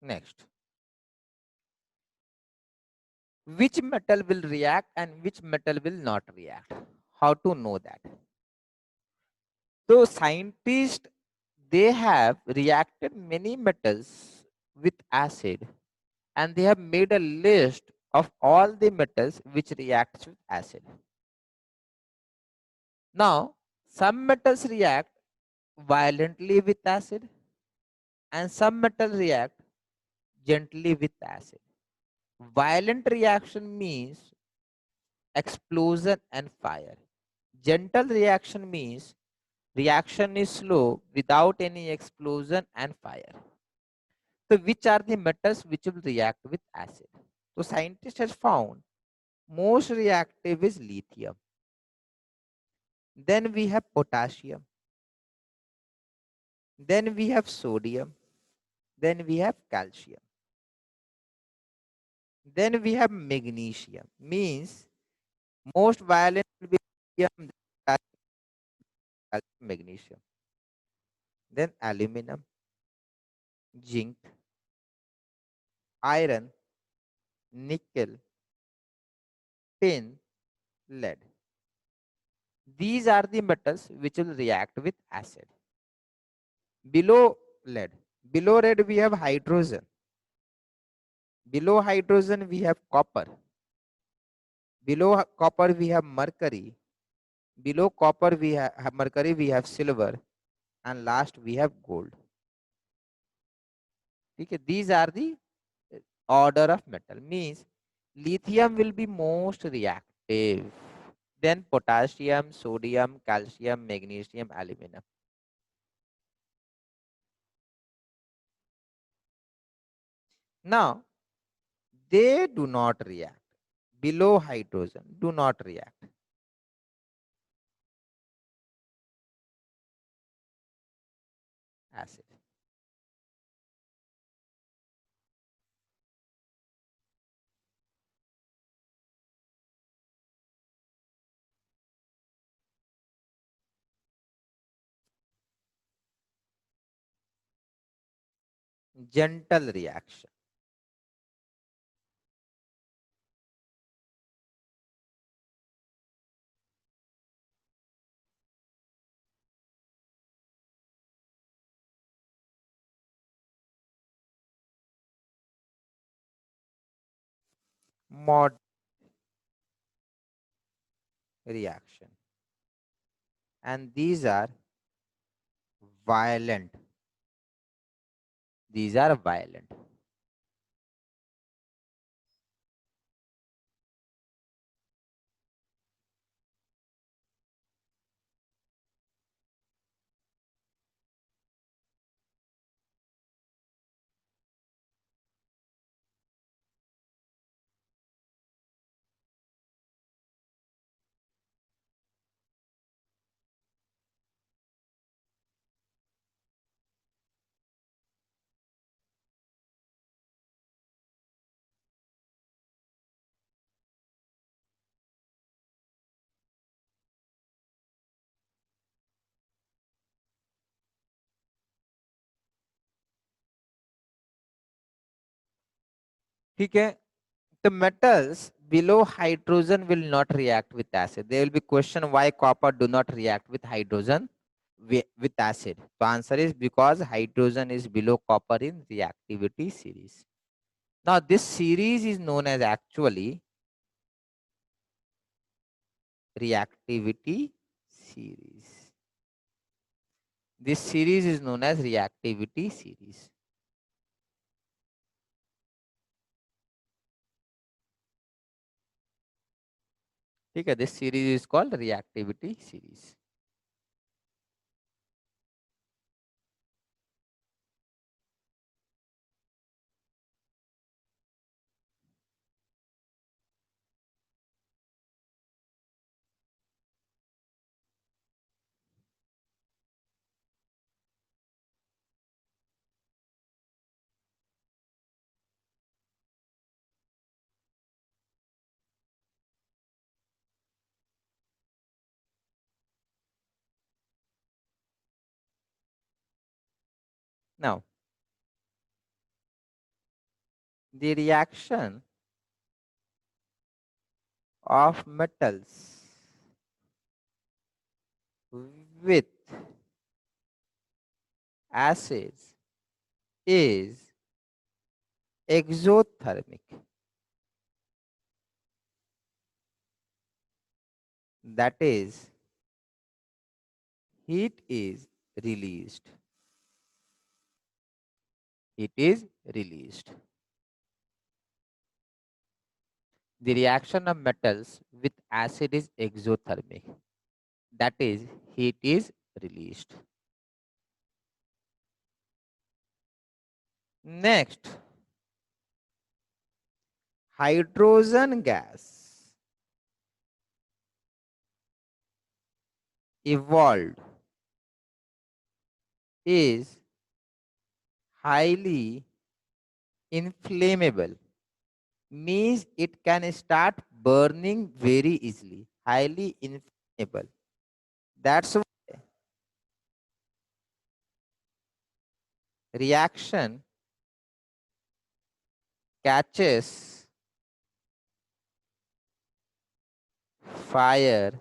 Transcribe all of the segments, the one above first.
Next, which metal will react and which metal will not react? How to know that? So scientists, they have reacted many metals with acid, and they have made a list of all the metals which reacts with acid. Now, some metals react violently with acid and some metals react gently with acid. Violent reaction means explosion and fire. Gentle reaction means reaction is slow without any explosion and fire. So which are the metals which will react with acid? So scientists has found most reactive is lithium. Then we have potassium. Then we have sodium. Then we have calcium. Then we have magnesium. Means most violent will be lithium, calcium, magnesium. Then aluminum, zinc, iron, nickel, tin, lead. These are the metals which will react with acid. Below lead, below lead we have hydrogen. Below hydrogen we have copper. Below copper we have mercury. Below copper we have mercury we have silver, and last we have gold. Okay, these are the order of metal. Means lithium will be most reactive. Then potassium, sodium, calcium, magnesium, aluminum. Now they do not react. Below hydrogen do not react. Acid. Gentle reaction. Mod reaction. And these are violent. These are violent. Okay. The metals below hydrogen will not react with acid. There will be question why copper do not react with hydrogen with acid. The answer is because hydrogen is below copper in reactivity series. Now this series is known as actually reactivity series. This series is known as reactivity series. Okay, this series is called reactivity series. Now, the reaction of metals with acids is exothermic. That is, heat is released. It is released. The reaction of metals with acid is exothermic. That is, heat is released. Next, hydrogen gas evolved is highly inflammable, means it can start burning very easily. Highly inflammable. That's why reaction catches fire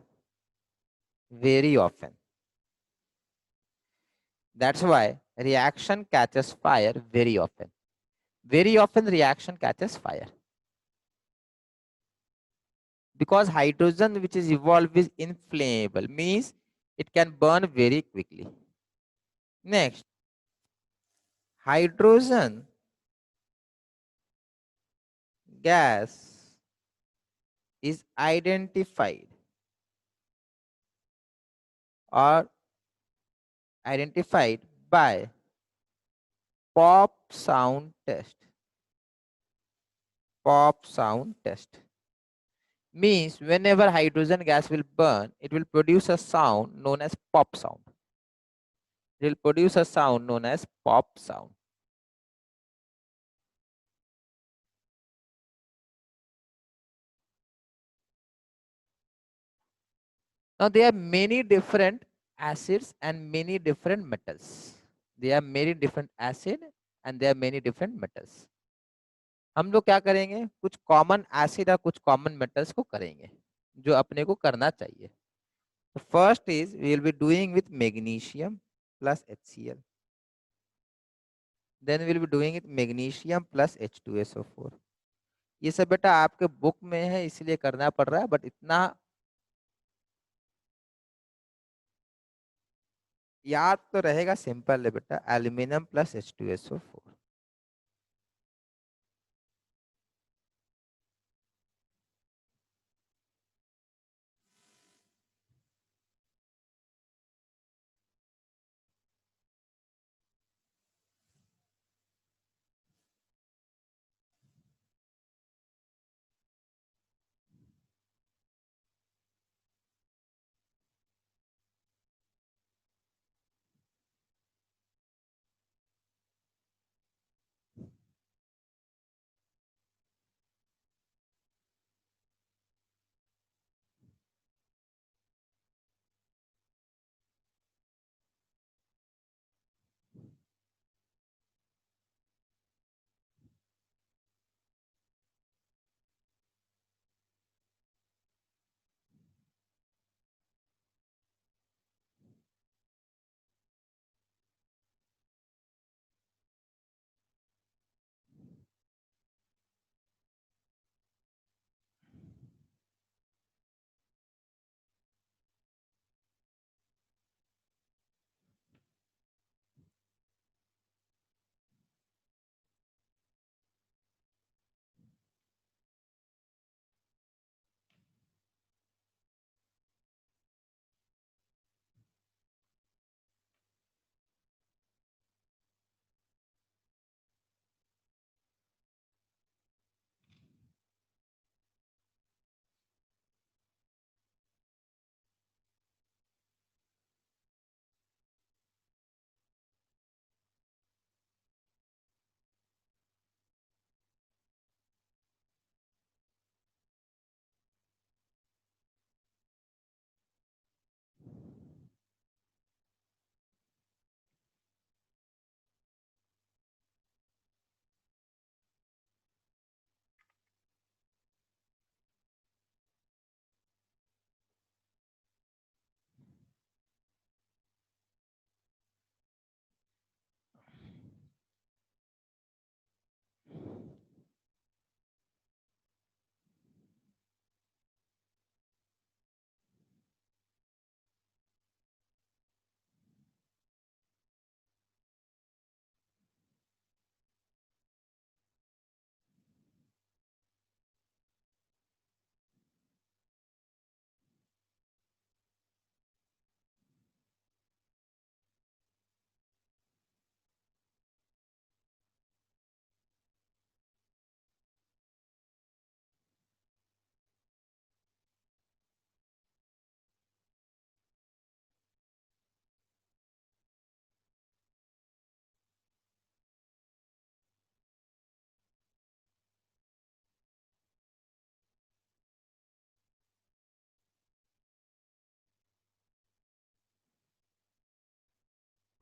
very often. That's why reaction catches fire very often. Very often reaction catches fire. Because hydrogen which is evolved is inflammable, means it can burn very quickly. Next, hydrogen gas is identified or identified by pop sound test. Pop sound test means whenever hydrogen gas will burn, it will produce a sound known as pop sound. It will produce a sound known as pop sound. Now there are many different acids and many different metals. There are many different acid and there are many different metals. हम लोग क्या करेंगे, कुछ common acid और कुछ common metals को करेंगे जो अपने को करना चाहिए. First is we will be doing with magnesium plus HCl. Then we will be doing with magnesium plus H2SO4. ये सब बेटा आपके बुक में है इसलिए करना पड़ रहा है, बट इतना याद तो रहेगा, सिंपल है बेटा. Aluminium plus H2SO4.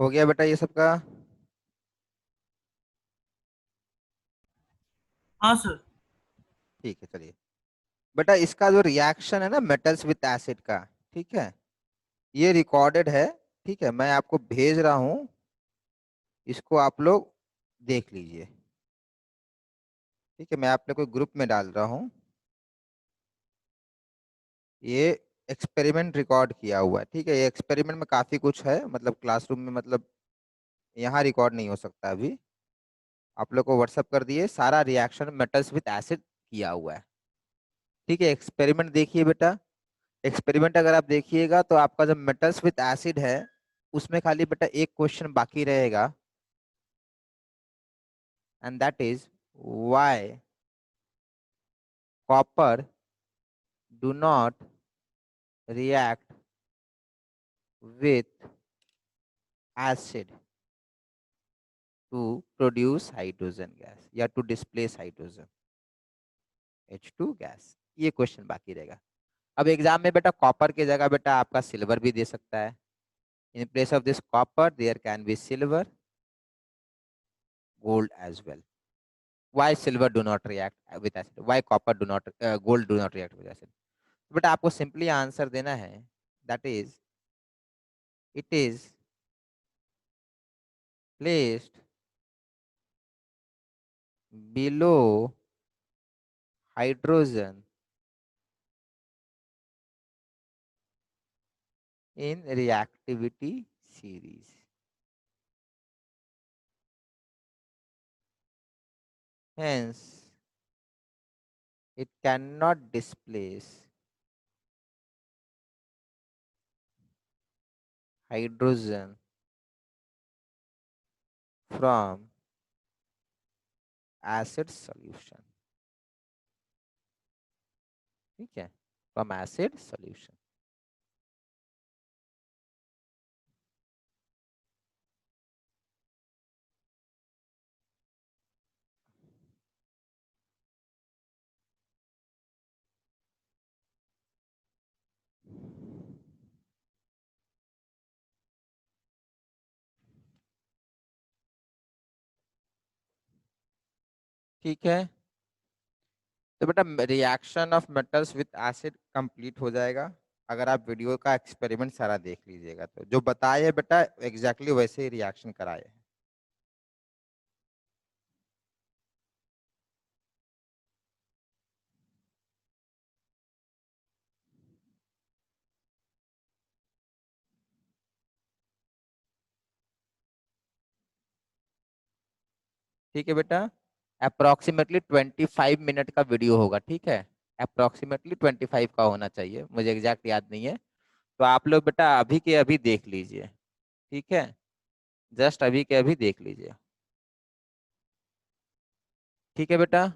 हो गया बेटा ये सबका? हाँ सर। ठीक है चलिए बेटा, इसका जो रिएक्शन है ना मेटल्स विथ एसिड का, ठीक है, ये रिकॉर्डेड है। ठीक है, मैं आपको भेज रहा हूँ, इसको आप लोग देख लीजिए। ठीक है, मैं आपने कोई ग्रुप में डाल रहा हूँ, ये एक्सपेरिमेंट रिकॉर्ड किया हुआ है। ठीक है, ये एक्सपेरिमेंट में काफ़ी कुछ है, मतलब क्लासरूम में, मतलब यहाँ रिकॉर्ड नहीं हो सकता अभी। आप लोग को व्हाट्सअप कर दिए, सारा रिएक्शन मेटल्स विथ एसिड किया हुआ है। ठीक है, एक्सपेरिमेंट देखिए बेटा। एक्सपेरिमेंट अगर आप देखिएगा तो आपका जो मेटल्स विथ एसिड है, उसमें खाली बेटा एक क्वेश्चन बाकी रहेगा, and that is why copper do not react with acid to produce hydrogen gas या to displace hydrogen H2 gas. ये क्वेश्चन बाकी रहेगा। अब एग्जाम में बेटा कॉपर की जगह बेटा आपका सिल्वर भी दे सकता है। In place of this copper there can be silver, gold as well. Why silver do not react with acid? Why copper do not, gold do not react with acid? But आपको simply answer देना है, that is it is placed below hydrogen in reactivity series. Hence, it cannot displace hydrogen from acid solution. ठीक है, from acid solution. ठीक है, तो बेटा reaction of metals with acid complete हो जाएगा अगर आप वीडियो का एक्सपेरिमेंट सारा देख लीजिएगा। तो जो बताए है बेटा एग्जैक्टली वैसे ही रिएक्शन कराए हैं। ठीक है बेटा, अप्रोक्सीमेटली 25 मिनट का वीडियो होगा। ठीक है, अप्रोक्सीमेटली 25 का होना चाहिए, मुझे एग्जैक्ट याद नहीं है। तो आप लोग बेटा अभी के अभी देख लीजिए। ठीक है, जस्ट अभी के अभी देख लीजिए। ठीक है बेटा।